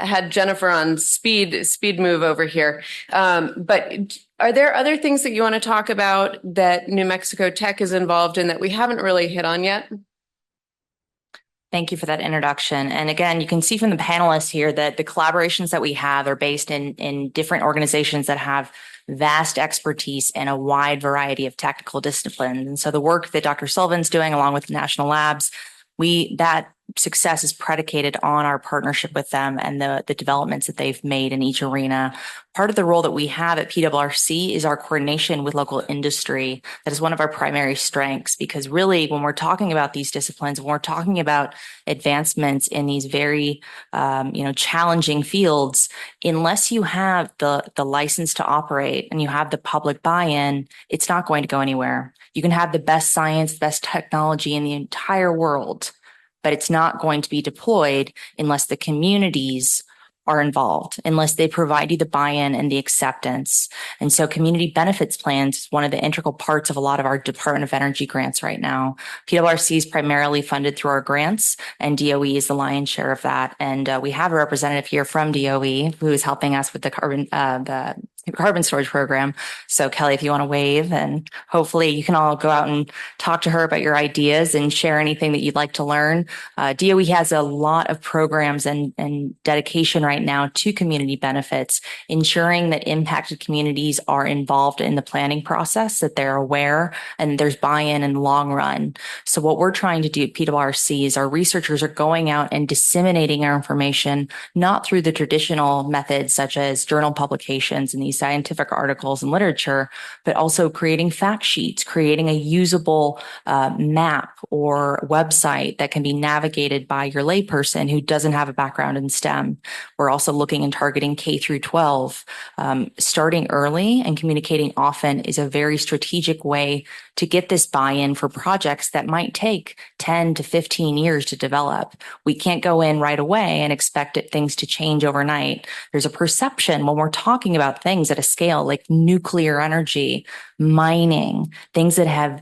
had Jennifer on speed move over here. But are there other things that you want to talk about that New Mexico Tech is involved in that we haven't really hit on yet? Thank you for that introduction. And again, you can see from the panelists here that the collaborations that we have are based in different organizations that have vast expertise in a wide variety of technical disciplines. And so the work that Dr. Sullivan's doing along with the national labs, that success is predicated on our partnership with them and the developments that they've made in each arena. Part of the role that we have at PRRC is our coordination with local industry. That is one of our primary strengths, because really when we're talking about these disciplines, when we're talking about advancements in these very challenging fields, unless you have the license to operate and you have the public buy-in, it's not going to go anywhere. You can have the best science, best technology in the entire world, but it's not going to be deployed unless the communities are involved, unless they provide you the buy-in and the acceptance. And so community benefits plans is one of the integral parts of a lot of our Department of Energy grants right now. PRRC is primarily funded through our grants, and DOE is the lion's share of that. And we have a representative here from DOE who is helping us with the carbon storage program. So Kelly, if you want to wave, and hopefully you can all go out and talk to her about your ideas and share anything that you'd like to learn. DOE has a lot of programs and dedication right now to community benefits, ensuring that impacted communities are involved in the planning process, that they're aware and there's buy-in in the long run. So what we're trying to do at PRRC is our researchers are going out and disseminating our information, not through the traditional methods such as journal publications and these scientific articles and literature, but also creating fact sheets, creating a usable map or website that can be navigated by your layperson who doesn't have a background in STEM. We're also looking and targeting K through 12. Starting early and communicating often is a very strategic way to get this buy-in for projects that might take 10 to 15 years to develop. We can't go in right away and expect things to change overnight. There's a perception when we're talking about things at a scale like nuclear energy, mining, things that have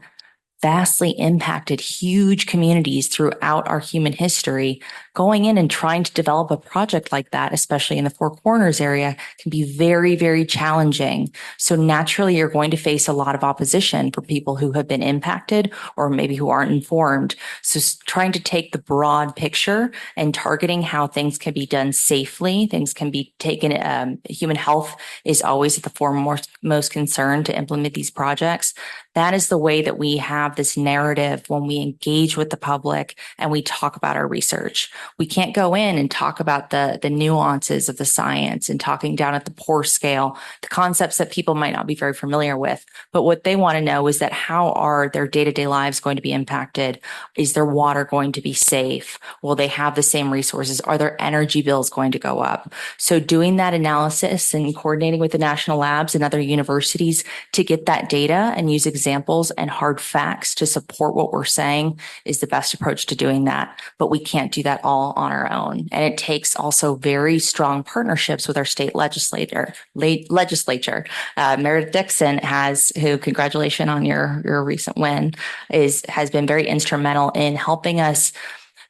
vastly impacted huge communities throughout our human history. Going in and trying to develop a project like that, especially in the Four Corners area, can be very, very challenging. So naturally, you're going to face a lot of opposition for people who have been impacted or maybe who aren't informed. So trying to take the broad picture and targeting how things can be done safely, things can be taken, human health is always at the foremost concern to implement these projects. That is the way that we have this narrative when we engage with the public and we talk about our research. We can't go in and talk about the nuances of the science and talking down at the pore scale, the concepts that people might not be very familiar with. But what they want to know is that how are their day-to-day lives going to be impacted? Is their water going to be safe? Will they have the same resources? Are their energy bills going to go up? So doing that analysis and coordinating with the national labs and other universities to get that data and use examples and hard facts to support what we're saying is the best approach to doing that. But we can't do that all on our own. And it takes also very strong partnerships with our state legislature. Meredith Dixon who congratulations on your recent win, has been very instrumental in helping us,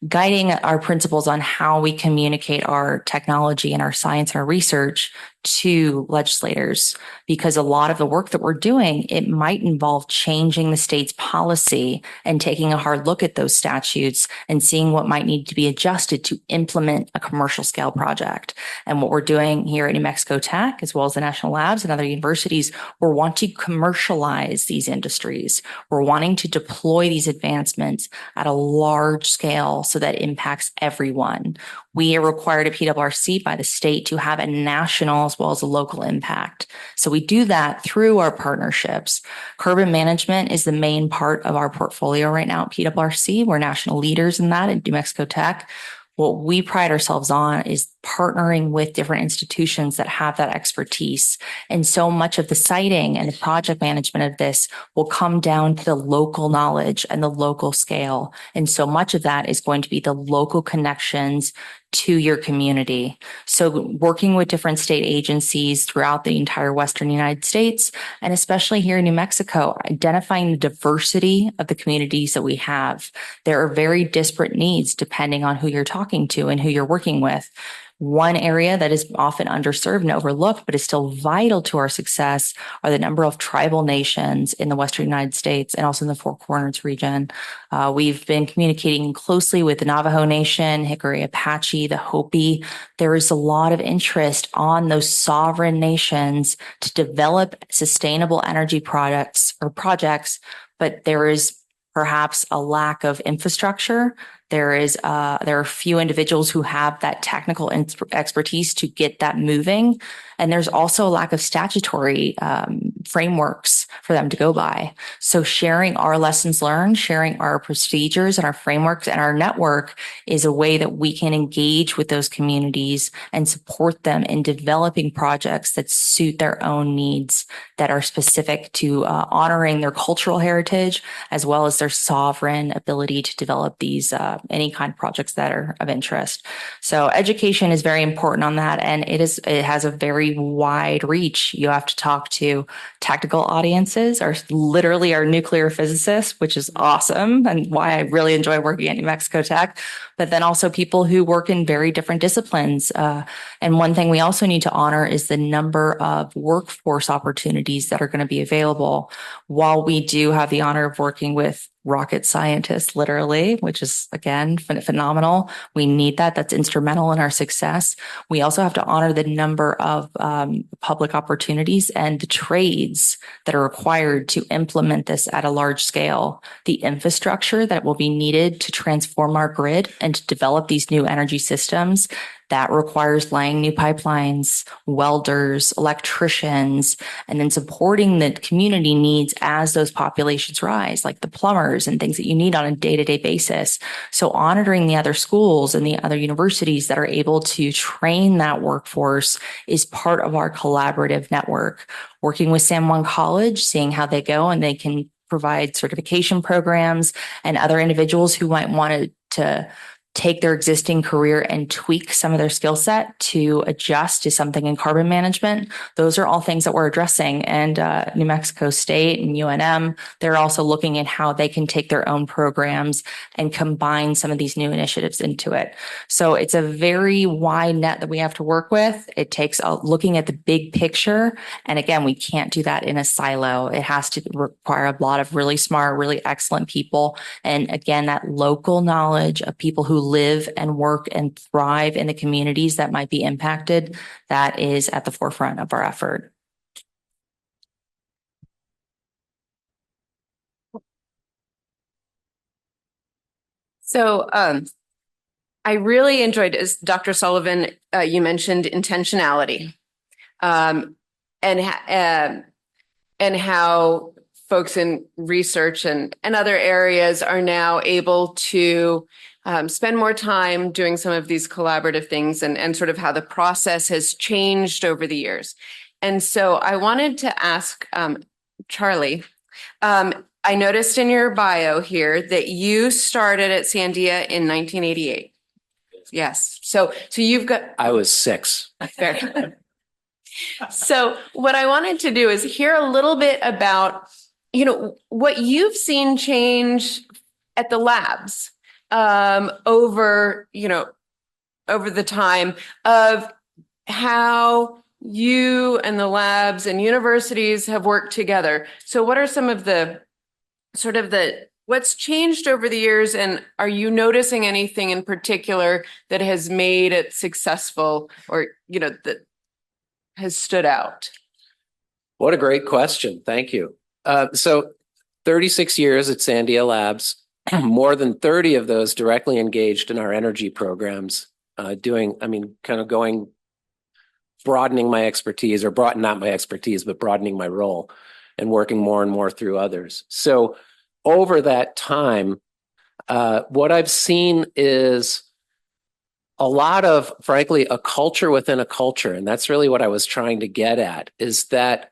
guiding our principles on how we communicate our technology and our science and our research to legislators, because a lot of the work that we're doing, it might involve changing the state's policy and taking a hard look at those statutes and seeing what might need to be adjusted to implement a commercial scale project. And what we're doing here at New Mexico Tech, as well as the national labs and other universities, we're wanting to commercialize these industries. We're wanting to deploy these advancements at a large scale so that it impacts everyone. We are required at PRRC by the state to have a national as well as a local impact. So we do that through our partnerships. Carbon management is the main part of our portfolio right now at PRRC. We're national leaders in that at New Mexico Tech. What we pride ourselves on is partnering with different institutions that have that expertise. And so much of the siting and the project management of this will come down to the local knowledge and the local scale. And so much of that is going to be the local connections to your community. So working with different state agencies throughout the entire Western United States, and especially here in New Mexico, identifying the diversity of the communities that we have. There are very disparate needs depending on who you're talking to and who you're working with. One area that is often underserved and overlooked, but is still vital to our success, are the number of tribal nations in the Western United States and also in the Four Corners region. We've been communicating closely with the Navajo Nation, Hickory Apache, the Hopi. There is a lot of interest on those sovereign nations to develop sustainable energy products or projects, but there is perhaps a lack of infrastructure. There are few individuals who have that technical expertise to get that moving. And there's also a lack of statutory frameworks for them to go by. So sharing our lessons learned, sharing our procedures and our frameworks and our network is a way that we can engage with those communities and support them in developing projects that suit their own needs, that are specific to honoring their cultural heritage, as well as their sovereign ability to develop these any kind of projects that are of interest. So education is very important on that, and it has a very wide reach. You have to talk to technical audiences, or literally our nuclear physicists, which is awesome and why I really enjoy working at New Mexico Tech, but then also people who work in very different disciplines. And one thing we also need to honor is the number of workforce opportunities that are going to be available. While we do have the honor of working with rocket scientists, literally, which is, again, phenomenal. We need that. That's instrumental in our success. We also have to honor the number of public opportunities and the trades that are required to implement this at a large scale. The infrastructure that will be needed to transform our grid and to develop these new energy systems, that requires laying new pipelines, welders, electricians, and then supporting the community needs as those populations rise, like the plumbers and things that you need on a day-to-day basis. So honoring the other schools and the other universities that are able to train that workforce is part of our collaborative network. Working with San Juan College, seeing how they go, and they can provide certification programs, and other individuals who might want to take their existing career and tweak some of their skill set to adjust to something in carbon management. Those are all things that we're addressing. And New Mexico State and UNM, they're also looking at how they can take their own programs and combine some of these new initiatives into it. So it's a very wide net that we have to work with. It takes looking at the big picture. And again, we can't do that in a silo. It has to require a lot of really smart, really excellent people. And again, that local knowledge of people who live and work and thrive in the communities that might be impacted, that is at the forefront of our effort. So I really enjoyed, as Dr. Sullivan, you mentioned intentionality, and how folks in research and other areas are now able to spend more time doing some of these collaborative things, and sort of how the process has changed over the years. And so I wanted to ask Charlie, I noticed in your bio here that you started at Sandia in 1988. Yes. So you've got... I was 6. Fair. So what I wanted to do is hear a little bit about, what you've seen change at the labs over the time of how you and the labs and universities have worked together. So what are some of the what's changed over the years, and are you noticing anything in particular that has made it successful, or, that has stood out? What a great question. Thank you. So 36 years at Sandia Labs, more than 30 of those directly engaged in our energy programs, broadening my expertise, or not my expertise, but broadening my role and working more and more through others. So over that time, what I've seen is a lot of, frankly, a culture within a culture. And that's really what I was trying to get at, is that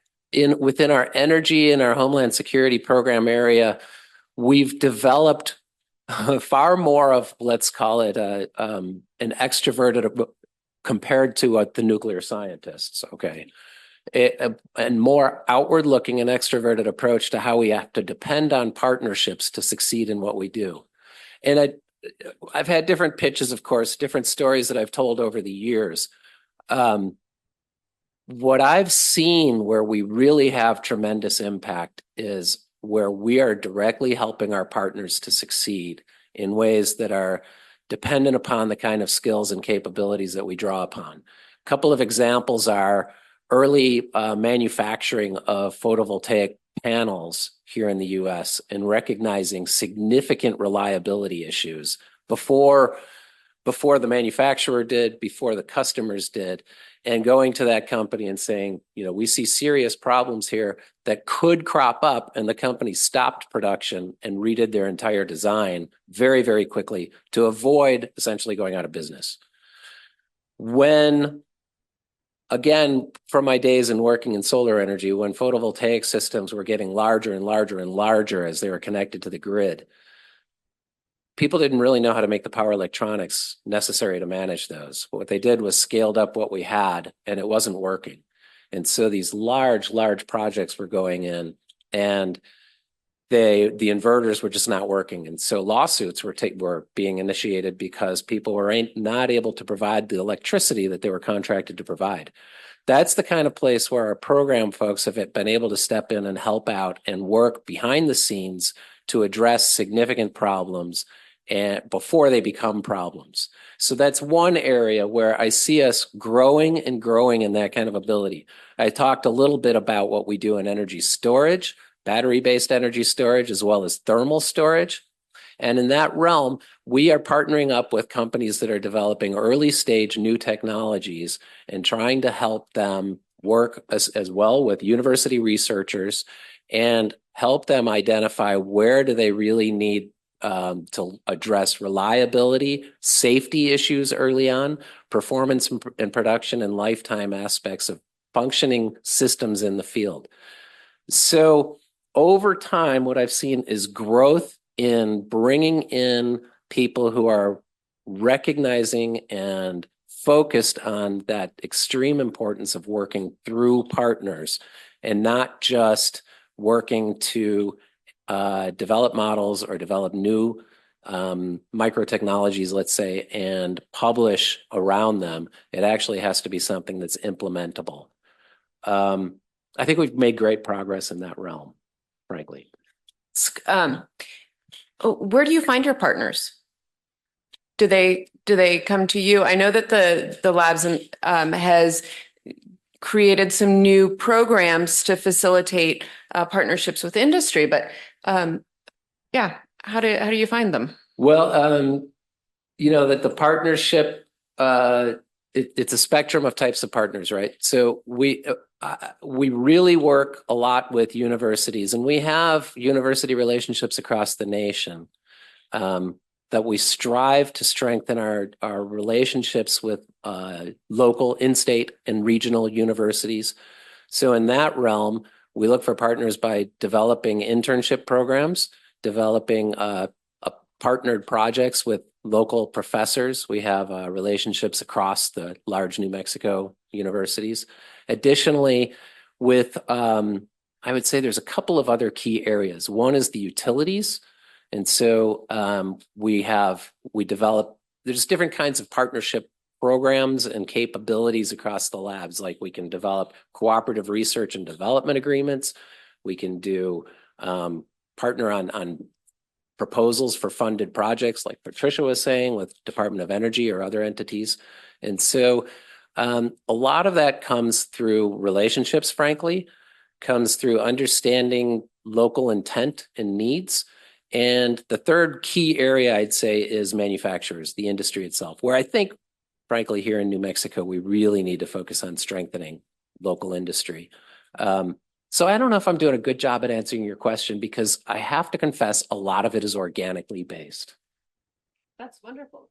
within our energy and our Homeland Security program area, we've developed far more of, let's call it an extroverted compared to the nuclear scientists, okay? And more outward looking and extroverted approach to how we have to depend on partnerships to succeed in what we do. And I've had different pitches, of course, different stories that I've told over the years. What I've seen where we really have tremendous impact is where we are directly helping our partners to succeed in ways that are dependent upon the kind of skills and capabilities that we draw upon. A couple of examples are early manufacturing of photovoltaic panels here in the US and recognizing significant reliability issues before the manufacturer did, before the customers did, and going to that company and saying, you know, we see serious problems here that could crop up, and the company stopped production and redid their entire design very, very quickly to avoid essentially going out of business. When, again, from my days in working in solar energy, when photovoltaic systems were getting larger and larger and larger as they were connected to the grid, people didn't really know how to make the power electronics necessary to manage those. What they did was scaled up what we had, and it wasn't working. And so these large projects were going in, and the inverters were just not working. And so lawsuits were being initiated because people were not able to provide the electricity that they were contracted to provide. That's the kind of place where our program folks have been able to step in and help out and work behind the scenes to address significant problems and before they become problems. So that's one area where I see us growing and growing in that kind of ability. I talked a little bit about what we do in energy storage, battery-based energy storage, as well as thermal storage. And in that realm, we are partnering up with companies that are developing early stage new technologies and trying to help them work as well with university researchers and help them identify where do they really need to address reliability, safety issues early on, performance and production, and lifetime aspects of functioning systems in the field. So over time, what I've seen is growth in bringing in people who are recognizing and focused on that extreme importance of working through partners and not just working to develop models or develop new micro technologies, let's say, and publish around them. It actually has to be something that's implementable. I think we've made great progress in that realm, frankly. Where do you find your partners? Do they come to you? I know that the labs has created some new programs to facilitate partnerships with industry, but yeah, how do you find them? Well, you know that the partnership, it's a spectrum of types of partners, right? So we really work a lot with universities, and we have university relationships across the nation that we strive to strengthen our relationships with local, in-state, and regional universities. So in that realm, we look for partners by developing internship programs, developing partnered projects with local professors. We have relationships across the large New Mexico universities. Additionally, with, I would say there's a couple of other key areas. One is the utilities. And so there's different kinds of partnership programs and capabilities across the labs. Like we can develop cooperative research and development agreements. We can do partner on proposals for funded projects, like Patricia was saying, with Department of Energy or other entities. And so a lot of that comes through relationships, frankly, comes through understanding local intent and needs. And the third key area I'd say is manufacturers, the industry itself, where I think, frankly, here in New Mexico, we really need to focus on strengthening local industry. So I don't know if I'm doing a good job at answering your question, because I have to confess a lot of it is organically based. That's wonderful.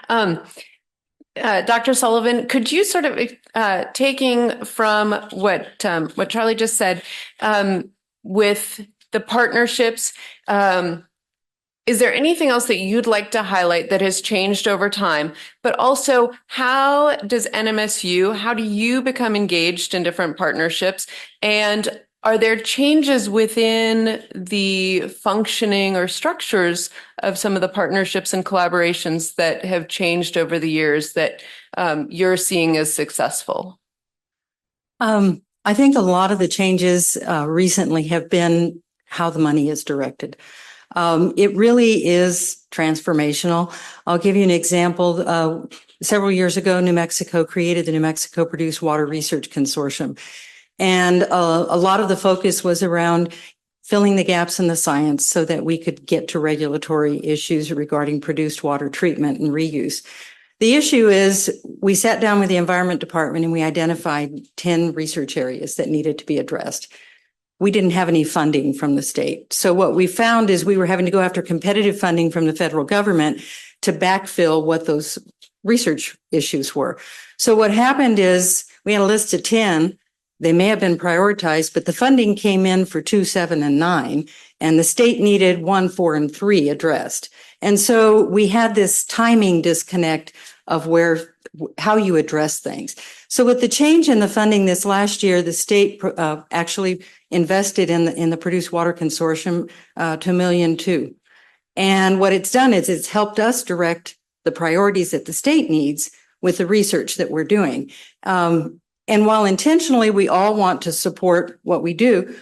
Dr. Sullivan, could you sort of taking from what Charlie just said, with the partnerships, is there anything else that you'd like to highlight that has changed over time? But also, how does NMSU, how do you become engaged in different partnerships? And are there changes within the functioning or structures of some of the partnerships and collaborations that have changed over the years that you're seeing as successful? I think a lot of the changes recently have been how the money is directed. It really is transformational. I'll give you an example. Several years ago, New Mexico created the New Mexico Produced Water Research Consortium. And a lot of the focus was around filling the gaps in the science so that we could get to regulatory issues regarding produced water treatment and reuse. The issue is we sat down with the Environment Department and we identified 10 research areas that needed to be addressed. We didn't have any funding from the state. So what we found is we were having to go after competitive funding from the federal government to backfill what those research issues were. So what happened is we had a list of 10. They may have been prioritized, but the funding came in for 2, 7, and 9, and the state needed 1, 4, and 3 addressed. And so we had this timing disconnect of how you address things. So with the change in the funding this last year, the state actually invested in the Produced Water Consortium to $1.2 million. And what it's done is it's helped us direct the priorities that the state needs with the research that we're doing. And while intentionally we all want to support what we do,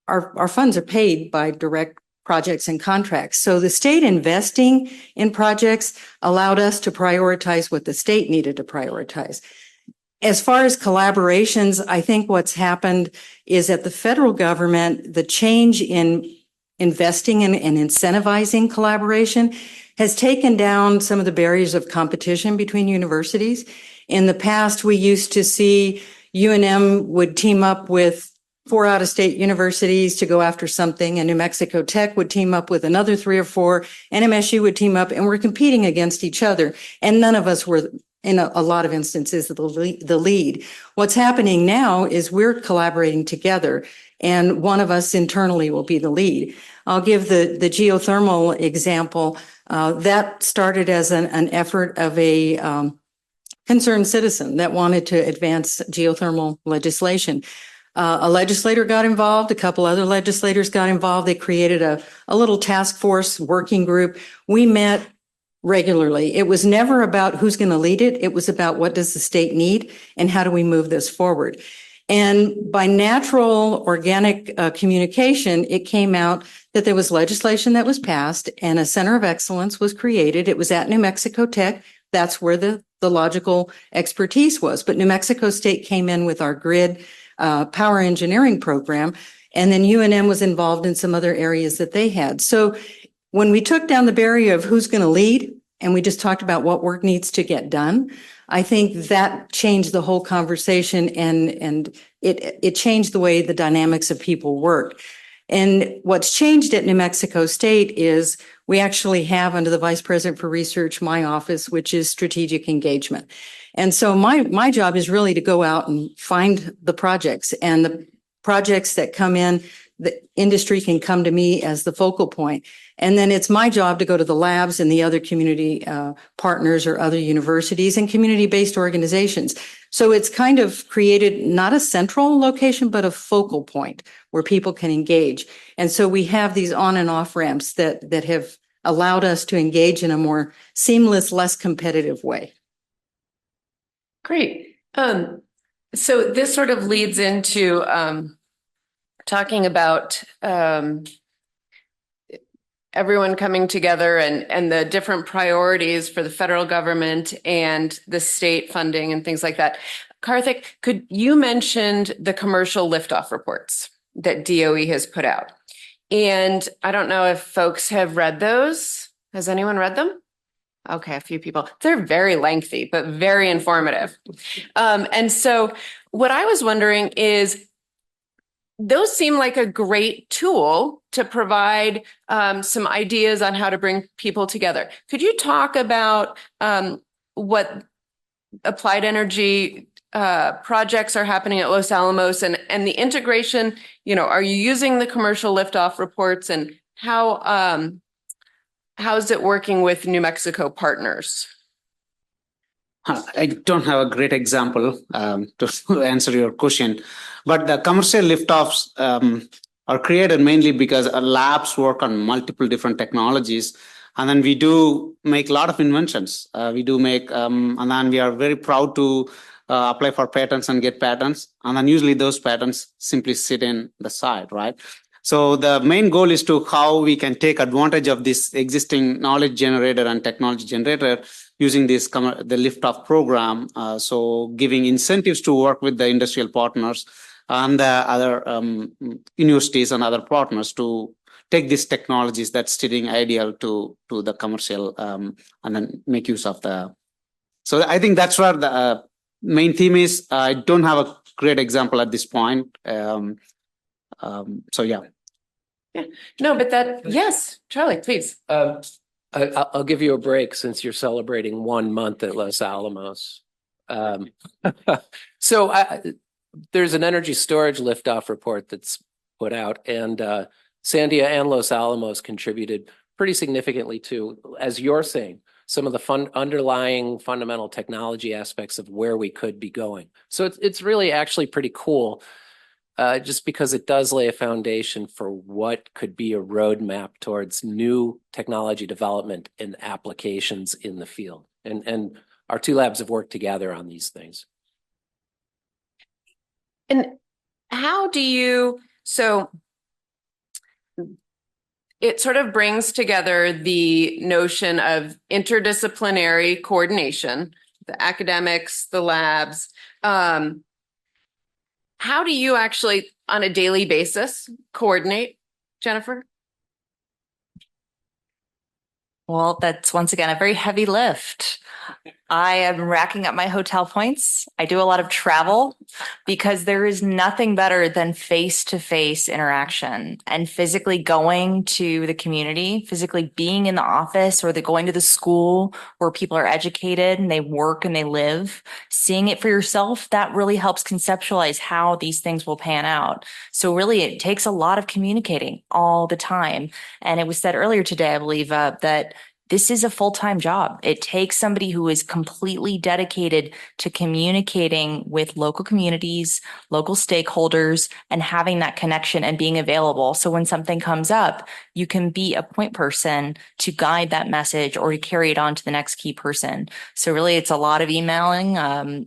our funds are paid by direct projects and contracts. So the state investing in projects allowed us to prioritize what the state needed to prioritize. As far as collaborations, I think what's happened is at the federal government, the change in investing in and incentivizing collaboration has taken down some of the barriers of competition between universities. In the past, we used to see UNM would team up with 4 out-of-state universities to go after something, and New Mexico Tech would team up with another 3 or 4, NMSU would team up, and we're competing against each other. And none of us were, in a lot of instances, the lead. What's happening now is we're collaborating together, and one of us internally will be the lead. I'll give the geothermal example. That started as an effort of a concerned citizen that wanted to advance geothermal legislation. A legislator got involved, a couple other legislators got involved. They created a little task force working group. We met regularly. It was never about who's going to lead it. It was about what does the state need and how do we move this forward. And by natural organic communication, it came out that there was legislation that was passed and a center of excellence was created. It was at New Mexico Tech. That's where the logical expertise was. But New Mexico State came in with our grid power engineering program, and then UNM was involved in some other areas that they had. So when we took down the barrier of who's going to lead, and we just talked about what work needs to get done, I think that changed the whole conversation, and it changed the way the dynamics of people work. And what's changed at New Mexico State is we actually have under the Vice President for Research, my office, which is strategic engagement. And so my job is really to go out and find the projects, and the projects that come in, the industry can come to me as the focal point. And then it's my job to go to the labs and the other community partners or other universities and community-based organizations. So it's kind of created not a central location, but a focal point where people can engage. And so we have these on and off ramps that have allowed us to engage in a more seamless, less competitive way. Great. So this sort of leads into talking about everyone coming together and the different priorities for the federal government and the state funding and things like that. Karthik, you mentioned the commercial liftoff reports that DOE has put out. And I don't know if folks have read those. Has anyone read them? Okay, a few people. They're very lengthy, but very informative. And so what I was wondering is, those seem like a great tool to provide some ideas on how to bring people together. Could you talk about what applied energy projects are happening at Los Alamos and the integration? Are you using the commercial liftoff reports, and how's it working with New Mexico partners? I don't have a great example to answer your question, but the commercial liftoffs are created mainly because our labs work on multiple different technologies, and then we do make a lot of inventions. We do make, and then we are very proud to apply for patents and get patents, and then usually those patents simply sit in the side, right? So the main goal is to how we can take advantage of this existing knowledge generator and technology generator using the liftoff program. So giving incentives to work with the industrial partners and the other universities and other partners to take these technologies that's sitting ideal to the commercial and then make use of the. So I think that's where the main theme is. I don't have a great example at this point. So yeah. Yeah, no, but yes, Charlie, please. I'll give you a break since you're celebrating 1 month at Los Alamos. So there's an energy storage liftoff report that's put out, and Sandia and Los Alamos contributed pretty significantly to, as you're saying, some of the underlying fundamental technology aspects of where we could be going. So it's really actually pretty cool. Just because it does lay a foundation for what could be a roadmap towards new technology development and applications in the field. And our two labs have worked together on these things. And how do you, so it sort of brings together the notion of interdisciplinary coordination, the academics, the labs. How do you actually, on a daily basis, coordinate, Jennifer? Well, that's once again a very heavy lift. I am racking up my hotel points. I do a lot of travel because there is nothing better than face-to-face interaction and physically going to the community, physically being in the office or going to the school where people are educated and they work and they live, seeing it for yourself. That really helps conceptualize how these things will pan out. So really, it takes a lot of communicating all the time. And it was said earlier today, I believe, that this is a full-time job. It takes somebody who is completely dedicated to communicating with local communities, local stakeholders, and having that connection and being available. So when something comes up, you can be a point person to guide that message or to carry it on to the next key person. So really, it's a lot of emailing.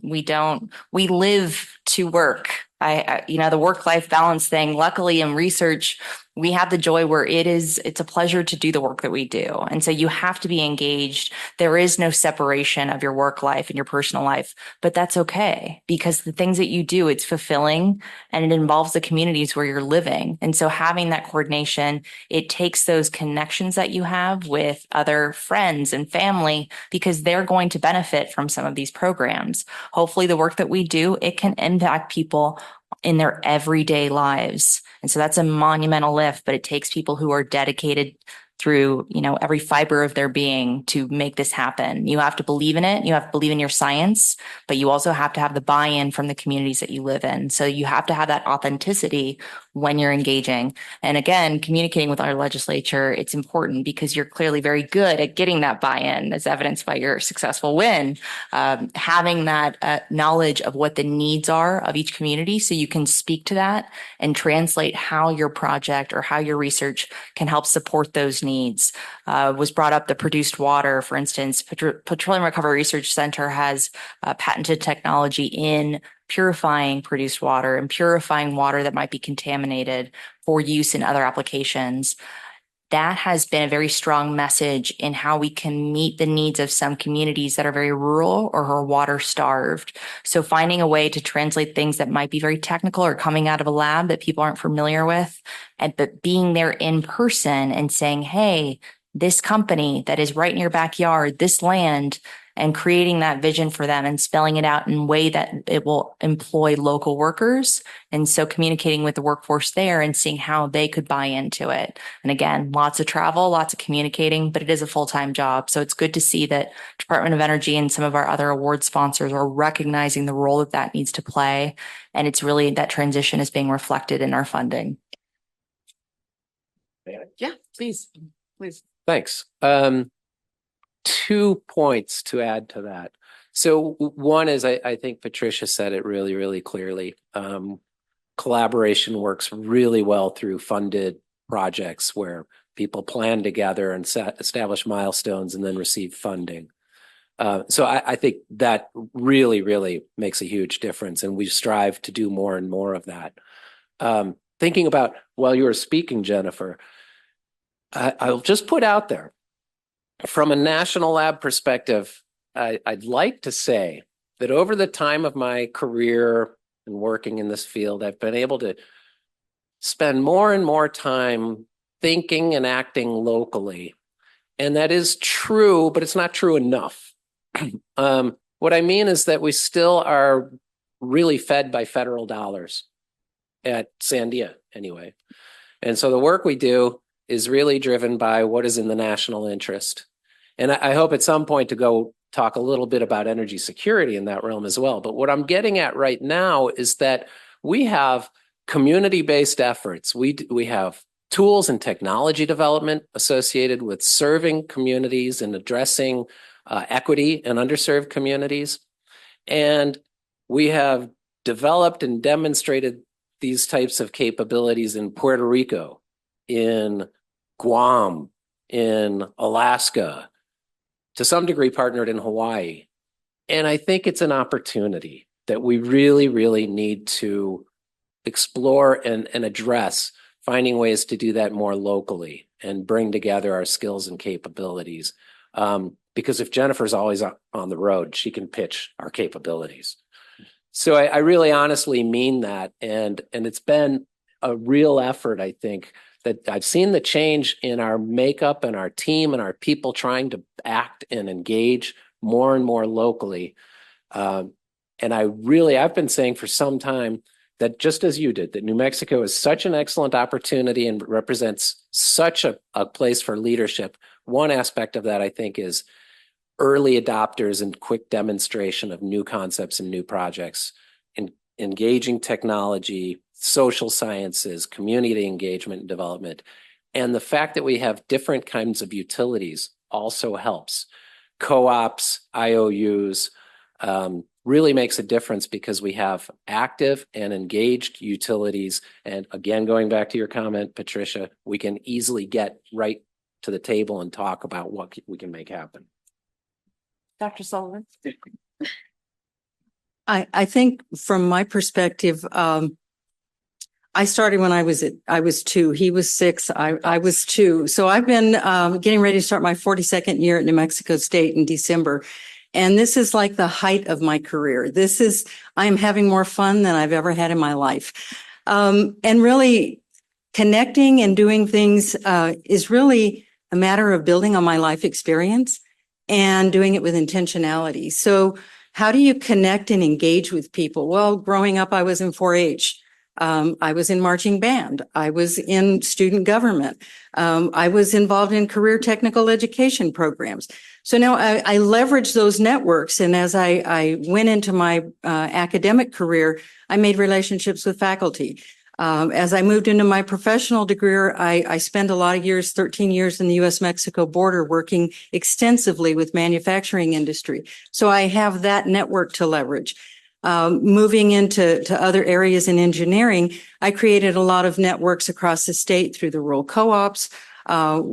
We live to work. The work-life balance thing, luckily in research, we have the joy where it's a pleasure to do the work that we do. And so you have to be engaged. There is no separation of your work life and your personal life, but that's okay because the things that you do, it's fulfilling and it involves the communities where you're living. And so having that coordination, it takes those connections that you have with other friends and family because they're going to benefit from some of these programs. Hopefully the work that we do, it can impact people in their everyday lives. And so that's a monumental lift, but it takes people who are dedicated through, every fiber of their being to make this happen. You have to believe in it. You have to believe in your science, but you also have to have the buy-in from the communities that you live in. So you have to have that authenticity when you're engaging. And again, communicating with our legislature, it's important because you're clearly very good at getting that buy-in as evidenced by your successful win. Having that knowledge of what the needs are of each community so you can speak to that and translate how your project or how your research can help support those needs. Was brought up the produced water, for instance. Petroleum Recovery Research Center has patented technology in purifying produced water and purifying water that might be contaminated for use in other applications. That has been a very strong message in how we can meet the needs of some communities that are very rural or are water starved. So finding a way to translate things that might be very technical or coming out of a lab that people aren't familiar with, but being there in person and saying, hey, this company that is right in your backyard, this land, and creating that vision for them and spelling it out in a way that it will employ local workers. And so communicating with the workforce there and seeing how they could buy into it. And again, lots of travel, lots of communicating, but it is a full-time job. So it's good to see that Department of Energy and some of our other award sponsors are recognizing the role that needs to play. And it's really that transition is being reflected in our funding. Yeah, please. Thanks. 2 points to add to that. So one is, I think Patricia said it really, really clearly. Collaboration works really well through funded projects where people plan together and establish milestones and then receive funding. So I think that really, really makes a huge difference, and we strive to do more and more of that. Thinking about, while you were speaking, Jennifer, I'll just put out there, from a national lab perspective, I'd like to say that over the time of my career and working in this field, I've been able to spend more and more time thinking and acting locally. And that is true, but it's not true enough. What I mean is that we still are really fed by federal dollars at Sandia anyway. And so the work we do is really driven by what is in the national interest. And I hope at some point to go talk a little bit about energy security in that realm as well. But what I'm getting at right now is that we have community-based efforts. We have tools and technology development associated with serving communities and addressing equity in underserved communities. And we have developed and demonstrated these types of capabilities in Puerto Rico, in Guam, in Alaska, to some degree partnered in Hawaii. And I think it's an opportunity that we really, really need to explore and address, finding ways to do that more locally and bring together our skills and capabilities. Because if Jennifer's always on the road, she can pitch our capabilities. So I really honestly mean that. And it's been a real effort, I think, that I've seen the change in our makeup and our team and our people trying to act and engage more and more locally. And I've been saying for some time that, just as you did, that New Mexico is such an excellent opportunity and represents such a place for leadership. One aspect of that, I think, is early adopters and quick demonstration of new concepts and new projects, and engaging technology, social sciences, community engagement and development. And the fact that we have different kinds of utilities also helps. Co-ops, IOUs, really makes a difference because we have active and engaged utilities. And again, going back to your comment, Patricia, we can easily get right to the table and talk about what we can make happen. Dr. Sullivan? I think from my perspective, I started when I was 2. He was 6. I was 2. So I've been getting ready to start my 42nd year at New Mexico State in December. And this is like the height of my career. I am having more fun than I've ever had in my life. And really connecting and doing things is really a matter of building on my life experience and doing it with intentionality. So how do you connect and engage with people? Well, growing up, I was in 4-H. I was in marching band. I was in student government. I was involved in career technical education programs. So now I leverage those networks. And as I went into my academic career, I made relationships with faculty. As I moved into my professional degree, I spent a lot of years, 13 years in the U.S.-Mexico border, working extensively with manufacturing industry. So I have that network to leverage. Moving into other areas in engineering, I created a lot of networks across the state through the rural co-ops,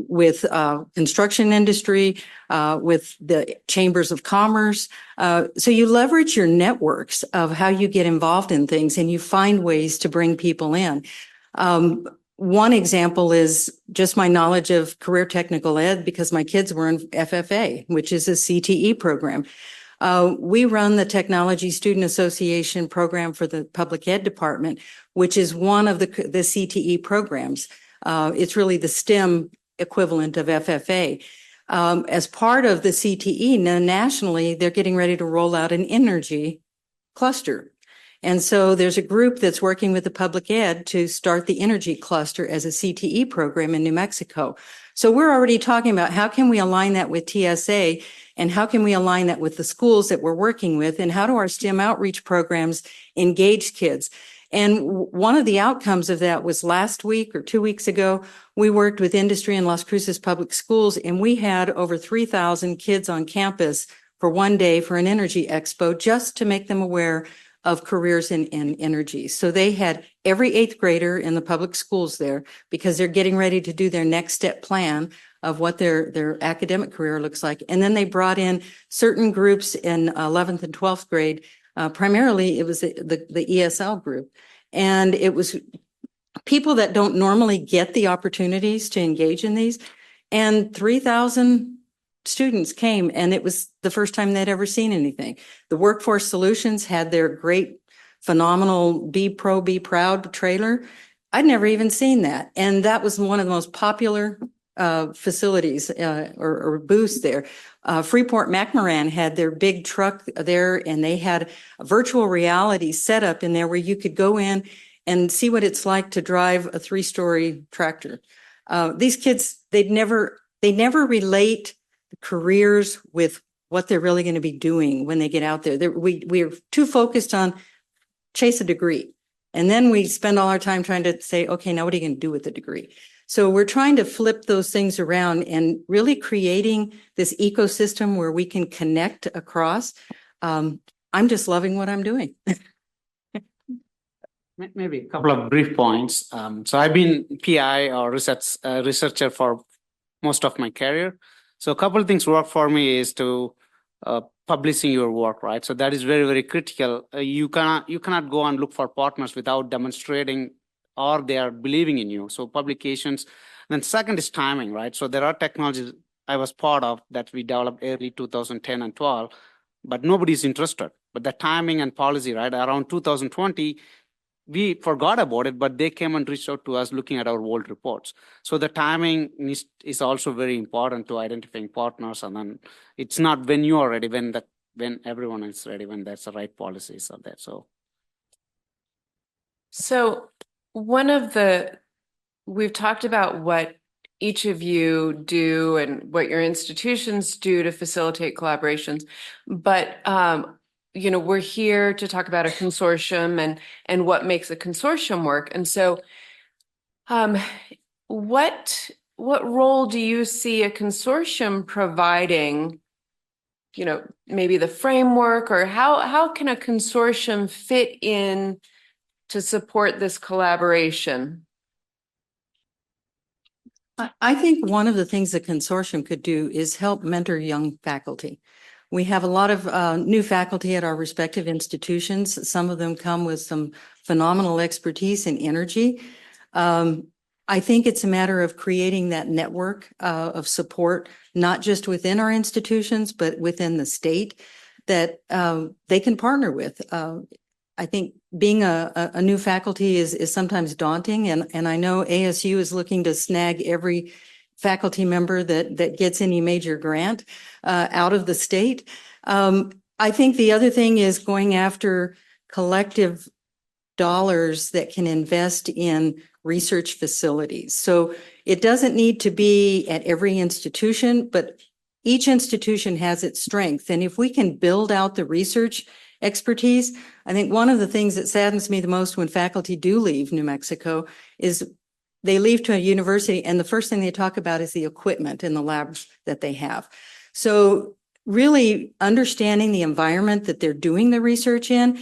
with construction industry, with the chambers of commerce. So you leverage your networks of how you get involved in things, and you find ways to bring people in. One example is just my knowledge of career technical ed, because my kids were in FFA, which is a CTE program. We run the Technology Student Association program for the public ed department, which is one of the CTE programs. It's really the STEM equivalent of FFA. As part of the CTE, nationally, they're getting ready to roll out an energy cluster. And so there's a group that's working with the public ed to start the energy cluster as a CTE program in New Mexico. So we're already talking about how can we align that with TSA, and how can we align that with the schools that we're working with, and how do our STEM outreach programs engage kids? And one of the outcomes of that was last week or 2 weeks ago, we worked with industry in Las Cruces Public Schools, and we had over 3,000 kids on campus for one day for an energy expo, just to make them aware of careers in energy. So they had every eighth grader in the public schools there because they're getting ready to do their next step plan of what their academic career looks like. And then they brought in certain groups in 11th and 12th grade. Primarily, it was the ESL group. And it was people that don't normally get the opportunities to engage in these. And 3,000 students came, and it was the first time they'd ever seen anything. The Workforce Solutions had their great, phenomenal Be Pro, Be Proud trailer. I'd never even seen that. And that was one of the most popular facilities or booths there. Freeport McMoran had their big truck there, and they had a virtual reality set up in there where you could go in and see what it's like to drive a 3-story tractor. These kids, they never relate careers with what they're really going to be doing when they get out there. We're too focused on chase a degree. And then we spend all our time trying to say, okay, now what are you going to do with the degree? So we're trying to flip those things around and really creating this ecosystem where we can connect across. I'm just loving what I'm doing. Maybe a couple of brief points. So I've been PI or researcher for most of my career. So a couple of things work for me is to publishing your work, right? So that is very, very critical. You cannot go and look for partners without demonstrating or they are believing in you. So publications. Then second is timing, right? So there are technologies I was part of that we developed early 2010 and 12, but nobody's interested. But the timing and policy, right? Around 2020, we forgot about it, but they came and reached out to us looking at our old reports. So the timing is also very important to identifying partners. And then it's not when you are ready, when everyone is ready, when that's the right policies are there. So we've talked about what each of you do and what your institutions do to facilitate collaborations, but we're here to talk about a consortium and what makes a consortium work. And so what role do you see a consortium providing, maybe the framework, or how can a consortium fit in to support this collaboration? I think one of the things the consortium could do is help mentor young faculty. We have a lot of new faculty at our respective institutions. Some of them come with some phenomenal expertise in energy. I think it's a matter of creating that network of support, not just within our institutions, but within the state that they can partner with. I think being a new faculty is sometimes daunting, and I know ASU is looking to snag every faculty member that gets any major grant out of the state. I think the other thing is going after collective dollars that can invest in research facilities. So it doesn't need to be at every institution, but each institution has its strength. And if we can build out the research expertise, I think one of the things that saddens me the most when faculty do leave New Mexico is they leave to a university and the first thing they talk about is the equipment in the labs that they have. So really understanding the environment that they're doing the research in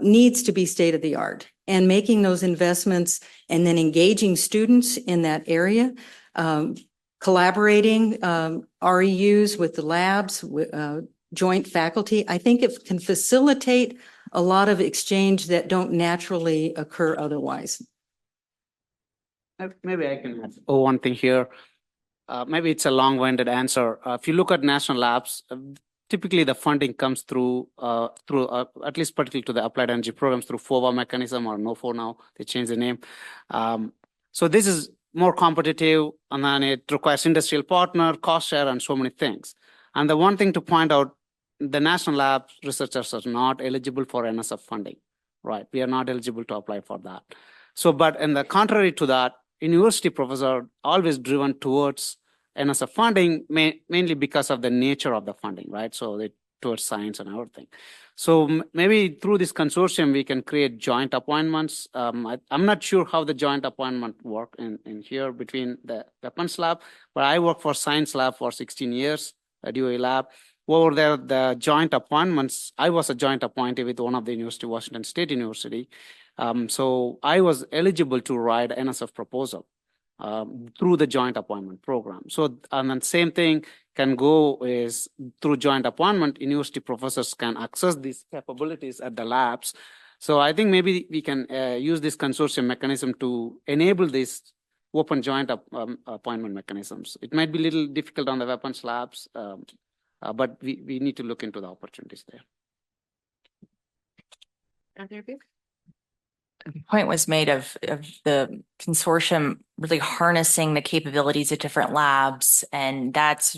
needs to be state of the art, and making those investments and then engaging students in that area, collaborating REUs with the labs, joint faculty. I think it can facilitate a lot of exchange that don't naturally occur otherwise. Maybe I can add one thing here. Maybe it's a long-winded answer. If you look at national labs, typically the funding comes through at least particularly to the applied energy programs through FOVA mechanism, or NOFO now, they changed the name. So this is more competitive, and then it requires industrial partner, cost share, and so many things. And the one thing to point out, the national lab researchers are not eligible for NSF funding, right? We are not eligible to apply for that. So, but in the contrary to that, university professors are always driven towards NSF funding, mainly because of the nature of the funding, right? So they towards science and everything. So maybe through this consortium, we can create joint appointments. I'm not sure how the joint appointment work in here between the weapons lab, but I work for science lab for 16 years, a DOE lab. over there, the joint appointments, I was a joint appointee with one of the university, Washington State University. So I was eligible to write NSF proposal through the joint appointment program. So, and then same thing can go is through joint appointment, university professors can access these capabilities at the labs. So I think maybe we can use this consortium mechanism to enable this open joint appointment mechanisms. It might be a little difficult on the weapons labs, but we need to look into the opportunities there. The point was made of the consortium really harnessing the capabilities of different labs. And that's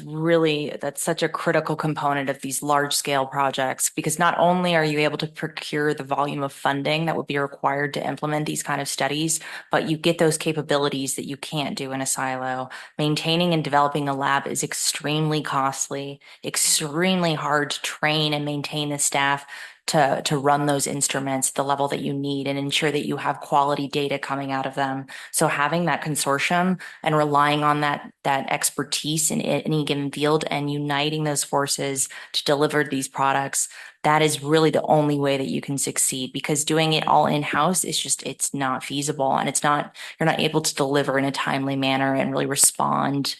such a critical component of these large scale projects, because not only are you able to procure the volume of funding that would be required to implement these kind of studies, but you get those capabilities that you can't do in a silo. Maintaining and developing a lab is extremely costly, extremely hard to train and maintain the staff to run those instruments at the level that you need and ensure that you have quality data coming out of them. So having that consortium and relying on that expertise in any given field and uniting those forces to deliver these products, that is really the only way that you can succeed, because doing it all in-house is just, it's not feasible, and you're not able to deliver in a timely manner and really respond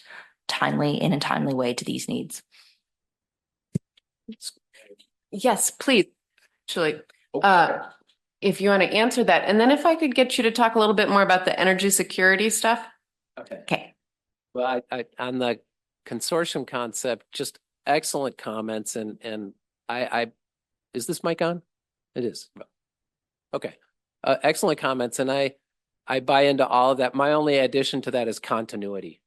in a timely way to these needs. Yes, please. Actually, if you want to answer that, and then if I could get you to talk a little bit more about the energy security stuff. Okay. Well, I on the consortium concept, just excellent comments, and I is this mic on? It is. Okay. Excellent comments, and I buy into all of that. My only addition to that is continuity.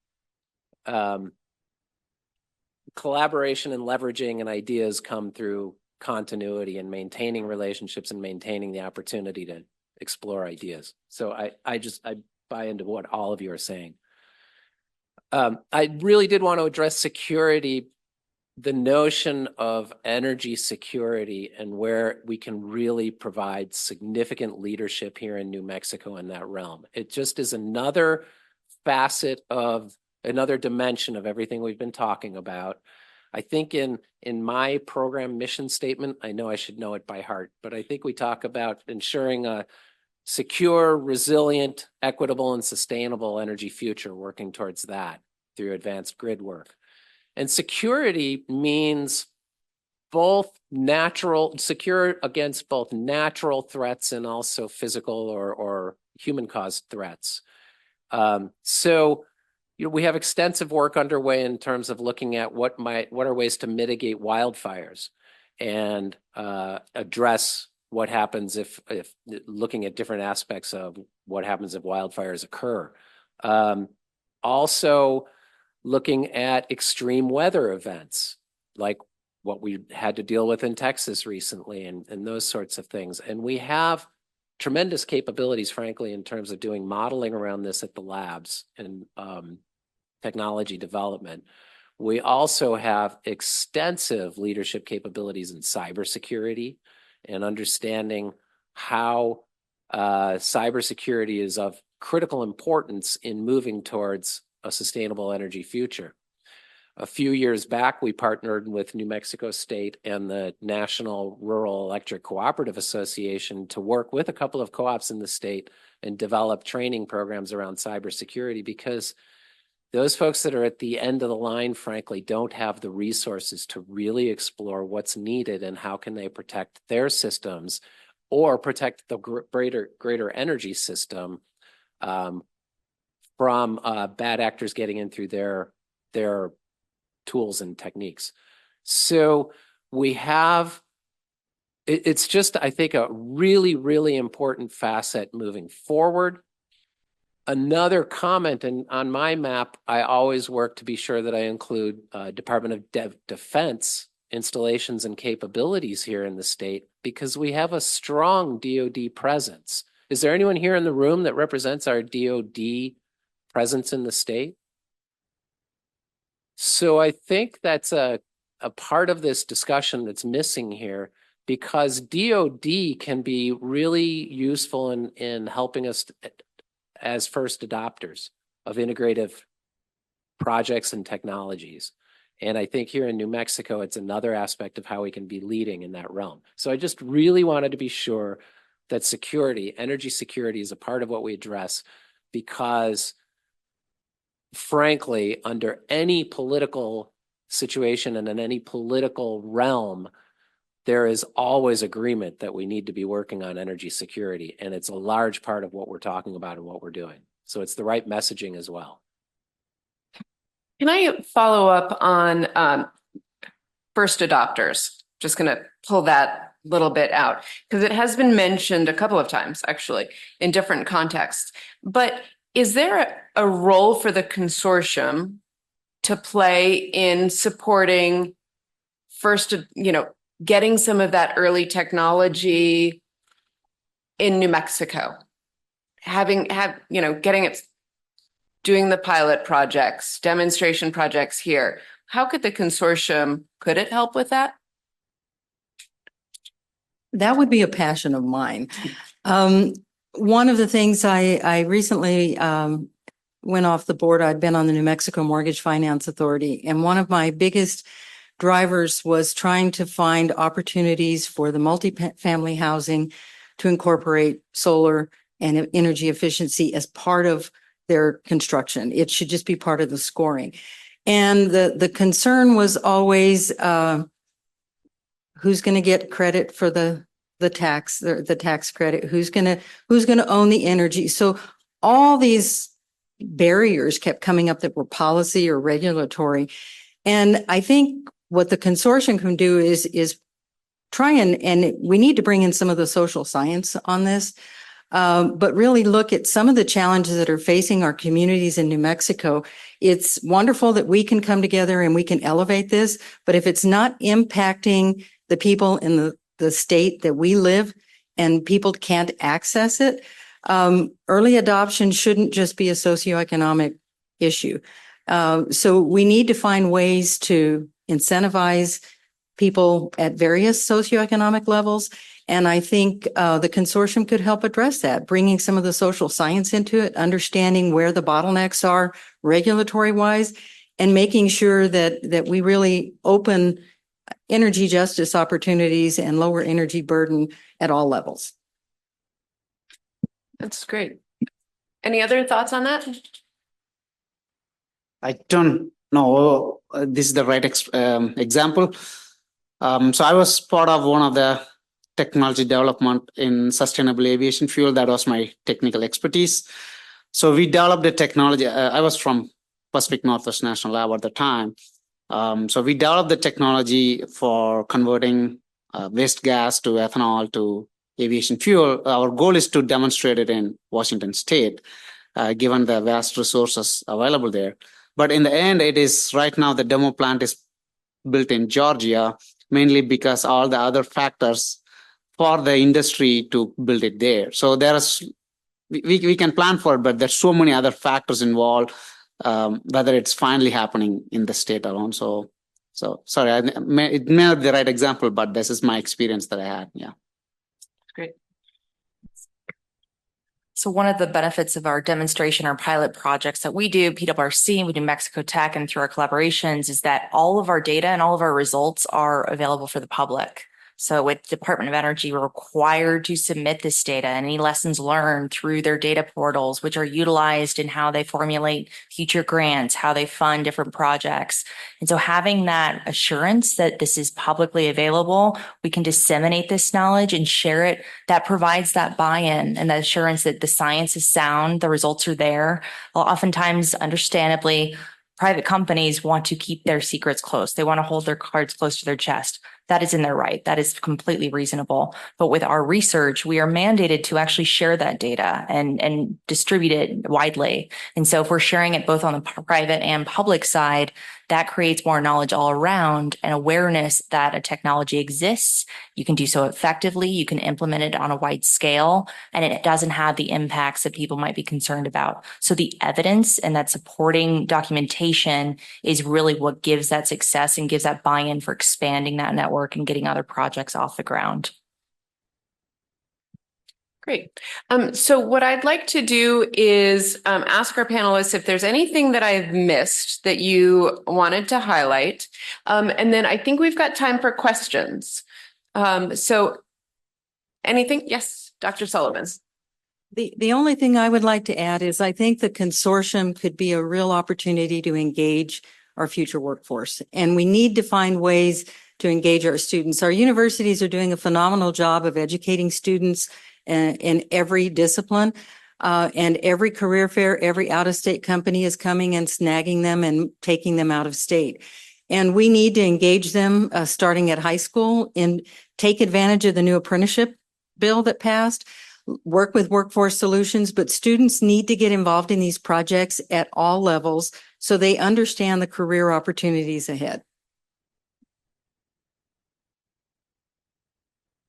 Collaboration and leveraging and ideas come through continuity and maintaining relationships and maintaining the opportunity to explore ideas. So I buy into what all of you are saying. I really did want to address security, the notion of energy security, and where we can really provide significant leadership here in New Mexico in that realm. It just is another facet of another dimension of everything we've been talking about. I think in my program mission statement, I know I should know it by heart, but I think we talk about ensuring a secure, resilient, equitable, and sustainable energy future, working towards that through advanced grid work. And security means secure against both natural threats and also physical or human-caused threats. So we have extensive work underway in terms of looking at what are ways to mitigate wildfires and address what happens if looking at different aspects of what happens if wildfires occur. Also looking at extreme weather events like what we had to deal with in Texas recently and those sorts of things. And we have tremendous capabilities, frankly, in terms of doing modeling around this at the labs and technology development. We also have extensive leadership capabilities in cybersecurity and understanding how cybersecurity is of critical importance in moving towards a sustainable energy future. A few years back, we partnered with New Mexico State and the National Rural Electric Cooperative Association to work with a couple of co-ops in the state and develop training programs around cybersecurity, because those folks that are at the end of the line, frankly, don't have the resources to really explore what's needed and how can they protect their systems or protect the greater energy system from bad actors getting in through their tools and techniques. So we have, it's just, I think, a really, really important facet moving forward. Another comment, and on my map, I always work to be sure that I include Department of Defense installations and capabilities here in the state, because we have a strong DoD presence. Is there anyone here in the room that represents our DoD presence in the state? So I think that's a part of this discussion that's missing here, because DoD can be really useful in helping us as first adopters of integrative projects and technologies. And I think here in New Mexico, it's another aspect of how we can be leading in that realm. So I just really wanted to be sure that security, energy security, is a part of what we address, because frankly, under any political situation and in any political realm, there is always agreement that we need to be working on energy security. And it's a large part of what we're talking about and what we're doing. So it's the right messaging as well. Can I follow up on first adopters? Just going to pull that little bit out because it has been mentioned a couple of times actually in different contexts. But is there a role for the consortium to play in supporting first, getting some of that early technology in New Mexico? Getting it, doing the pilot projects, demonstration projects here. How could the consortium, could it help with that? That would be a passion of mine. One of the things I recently went off the board, I'd been on the New Mexico Mortgage Finance Authority, and one of my biggest drivers was trying to find opportunities for the multifamily housing to incorporate solar and energy efficiency as part of their construction. It should just be part of the scoring. And the concern was always who's going to get credit for the tax credit, who's going to own the energy. So all these barriers kept coming up that were policy or regulatory. And I think what the consortium can do is try and we need to bring in some of the social science on this, but really look at some of the challenges that are facing our communities in New Mexico. It's wonderful that we can come together and we can elevate this, but if it's not impacting the people in the state that we live and people can't access it, early adoption shouldn't just be a socioeconomic issue. So we need to find ways to incentivize people at various socioeconomic levels. And I think the consortium could help address that, bringing some of the social science into it, understanding where the bottlenecks are regulatory wise, and making sure that we really open energy justice opportunities and lower energy burden at all levels. That's great. Any other thoughts on that? I don't know. This is the right example. So I was part of one of the technology development in sustainable aviation fuel. That was my technical expertise. So we developed a technology. I was from Pacific Northwest National Lab at the time. So we developed the technology for converting waste gas to ethanol to aviation fuel. Our goal is to demonstrate it in Washington State, given the vast resources available there. But in the end, it is right now the demo plant is built in Georgia, mainly because all the other factors for the industry to build it there. So we can plan for it, but there's so many other factors involved, whether it's finally happening in the state alone. So sorry, it may not be the right example, but this is my experience that I had. Yeah. Great. So one of the benefits of our demonstration or pilot projects that we do, PRRC, we do Mexico Tech, and through our collaborations, is that all of our data and all of our results are available for the public. So with Department of Energy, we're required to submit this data and any lessons learned through their data portals, which are utilized in how they formulate future grants, how they fund different projects. And so having that assurance that this is publicly available, we can disseminate this knowledge and share it. That provides that buy-in and that assurance that the science is sound, the results are there. Well, oftentimes, understandably, private companies want to keep their secrets close. They want to hold their cards close to their chest. That is in their right. That is completely reasonable. But with our research, we are mandated to actually share that data and distribute it widely. And so if we're sharing it both on the private and public side, that creates more knowledge all around and awareness that a technology exists. You can do so effectively. You can implement it on a wide scale, and it doesn't have the impacts that people might be concerned about. So the evidence and that supporting documentation is really what gives that success and gives that buy-in for expanding that network and getting other projects off the ground. Great. So what I'd like to do is ask our panelists if there's anything that I've missed that you wanted to highlight. And then I think we've got time for questions. So anything? Yes, Dr. Sullivan. The only thing I would like to add is I think the consortium could be a real opportunity to engage our future workforce. And we need to find ways to engage our students. Our universities are doing a phenomenal job of educating students in every discipline. And every career fair, every out-of-state company is coming and snagging them and taking them out of state. And we need to engage them starting at high school and take advantage of the new apprenticeship bill that passed, work with Workforce Solutions, but students need to get involved in these projects at all levels so they understand the career opportunities ahead.